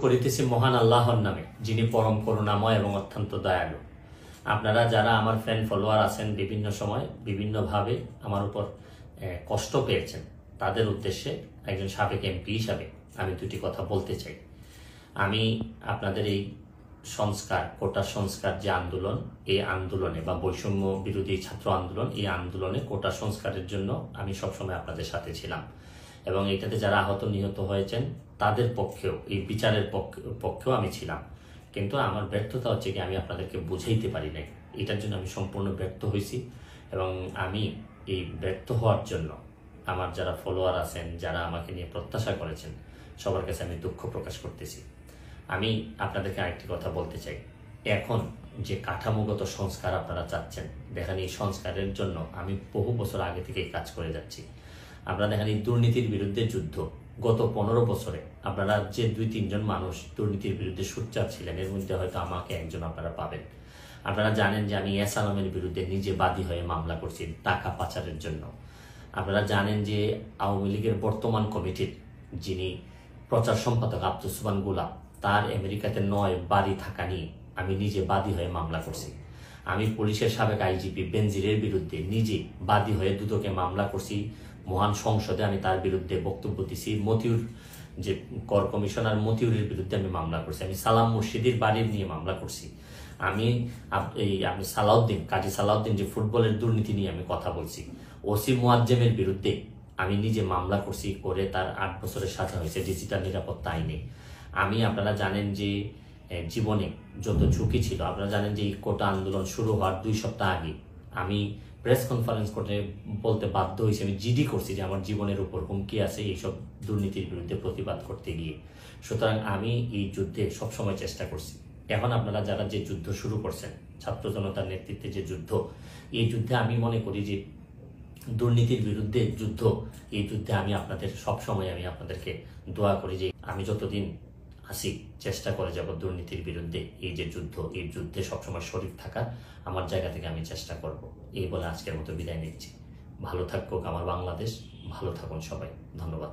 করিতেছি মহান আল্লাহর নামে, যিনি পরম করুণাময় এবং অত্যন্ত দয়ালু। আপনারা যারা আমার ফ্যান ফলোয়ার আছেন, বিভিন্ন সময় বিভিন্নভাবে আমার উপর কষ্ট পেয়েছেন, তাদের উদ্দেশ্যে একজন সাবেক এমপি হিসাবে আমি দুটি কথা বলতে চাই। আমি আপনাদের এই সংস্কার, কোটা সংস্কার যে আন্দোলন, এই আন্দোলনে বা বৈষম্য বিরোধী ছাত্র আন্দোলন, এই আন্দোলনে কোটা সংস্কারের জন্য আমি সবসময় আপনাদের সাথে ছিলাম এবং এটাতে যারা আহত নিহত হয়েছেন তাদের পক্ষেও, এই বিচারের পক্ষেও আমি ছিলাম। কিন্তু আমার ব্যর্থতা হচ্ছে কি, আমি আপনাদেরকে বুঝাইতে পারি নাই। এটার জন্য আমি সম্পূর্ণ ব্যর্থ হয়েছি এবং আমি এই ব্যর্থ হওয়ার জন্য আমার যারা ফলোয়ার আছেন, যারা আমাকে নিয়ে প্রত্যাশা করেছেন, সবার কাছে আমি দুঃখ প্রকাশ করতেছি। আমি আপনাদেরকে আরেকটি কথা বলতে চাই। এখন যে কাঠামোগত সংস্কার আপনারা চাচ্ছেন, দেখেন এই সংস্কারের জন্য আমি বহু বছর আগে থেকেই কাজ করে যাচ্ছি। আপনারা দেখেন এই দুর্নীতির বিরুদ্ধে যুদ্ধ গত 15 বছরে আপনারা যে 2-3 জন মানুষ দুর্নীতির বিরুদ্ধে সোচ্চার ছিলেন, এর মধ্যে হয়তো আমাকে একজন আপনারা পাবেন। আপনারা জানেন যে আমি এস আলমের বিরুদ্ধে নিজে বাদী হয়ে মামলা করছি টাকা পাচারের জন্য। আপনারা জানেন যে আওয়ামী লীগের বর্তমান কমিটির যিনি প্রচার সম্পাদক আব্দুস সুবহান গোলাপ, তার আমেরিকাতে 9 বাড়ি থাকা নিয়ে আমি নিজে বাদী হয়ে মামলা করছি। আমি পুলিশের সাবেক আইজিপি বেনজিরের বিরুদ্ধে নিজে বাদী হয়ে দুদকে মামলা করছি। মহান সংসদে আমি তার বিরুদ্ধে বক্তব্য দিছি। মতিউর যে কর কমিশনার মতিউরের বিরুদ্ধে আমি মামলা করছি। আমি সালাম মুর্শিদির বাড়ির নিয়ে মামলা করছি। আমি সালাউদ্দিন, কাজী সালাউদ্দিন যে ফুটবলের দুর্নীতি নিয়ে আমি কথা বলছি। ওসি মুয়াজ্জেমের বিরুদ্ধে আমি নিজে মামলা করছি, করে তার 8 বছরের সাজা হয়েছে ডিজিটাল নিরাপত্তা আইনে। আপনারা জানেন যে জীবনে যত ঝুঁকি ছিল, আপনারা জানেন যে এই কোটা আন্দোলন শুরু হওয়ার 2 সপ্তাহ আগে আমি প্রেস কনফারেন্স করে বলতে বাধ্য হয়েছি, আমি জিডি করছি যে আমার জীবনের উপর হুমকি আছে এইসব দুর্নীতির বিরুদ্ধে প্রতিবাদ করতে গিয়ে। সুতরাং আমি এই যুদ্ধে সবসময় চেষ্টা করছি। এখন আপনারা যারা যে যুদ্ধ শুরু করছেন, ছাত্র জনতার নেতৃত্বে যে যুদ্ধ, এই যুদ্ধে আমি মনে করি যে দুর্নীতির বিরুদ্ধে যুদ্ধ, এই যুদ্ধে আমি আপনাদের সবসময় আমি আপনাদেরকে দোয়া করি যে আমি যতদিন আসি চেষ্টা করে যাব দুর্নীতির বিরুদ্ধে এই যে যুদ্ধ, এই যুদ্ধে সবসময় শরীক থাকার আমার জায়গা থেকে আমি চেষ্টা করব। এই বলে আজকের মতো বিদায় নিচ্ছি। ভালো থাকুক আমার বাংলাদেশ, ভালো থাকুন সবাই। ধন্যবাদ।